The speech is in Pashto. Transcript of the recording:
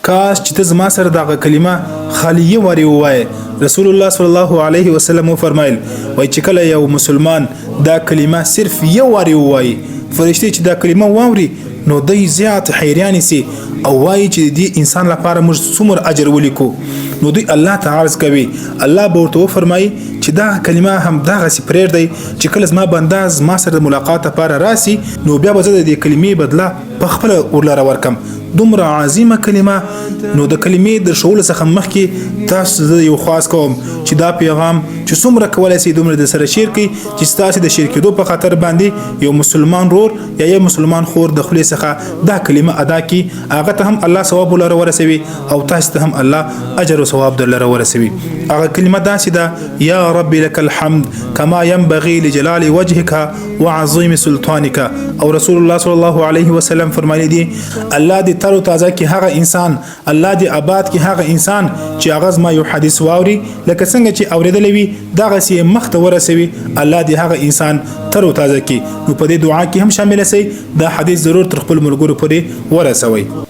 کاش چې ته زما سره دغه کلمه خالی یو واری ووایې. رسول الله صلی الله علیه وسلم فرمایل وای چې کله یو مسلمان دا کلمه صرف یو واری ووایي فرشتي چې دا کلمه واوري نو دوی زیات حیران سي او وایي چې دې انسان لپاره موږ څومره اجر ولیکو. نو دوی الله تعالی کوي الله به ورته فرمایي چې دا کلمه هم دغه سي پرېږدي چې کله زما بنده زما سره ملاقات لپاره راسي نو بیا به زه د دې کلمې بدله په خپل ورلره ورکم. دومره عظیمه کلمه. نو د کلمې د شول څخه مخکې تاسو زه یو خاص کوم چې دا پیغام چې څومره کولای شي دومره د سره شیر کی چې تاسو د شیر کېدو په خاطر باندې یو مسلمان رور یا یو مسلمان خور د خلی څخه دا کلمه ادا کی هغه ته هم الله ثواب ولر ورسوي او تاسو ته هم الله اجر او ثواب دلر ورسوي. هغه کلمه دا چې دا یا رب لك الحمد كما ينبغي لجلال وجهك وعظيم سلطانك. او رسول الله صلی الله علیه وسلم فرمایلی دی الله دې تر تازه کی هغه انسان الله دې آباد کی هغه انسان چې هغه ما یو حدیث واوري لکه څنګه چې اوریدلې وي دغه سي مخ ته ورسوي الله دې هغه انسان تر تازه کی. نو په دې دعا کې هم شامل سي دا حدیث ضرور تر خپل ملګرو پورې ورسوي.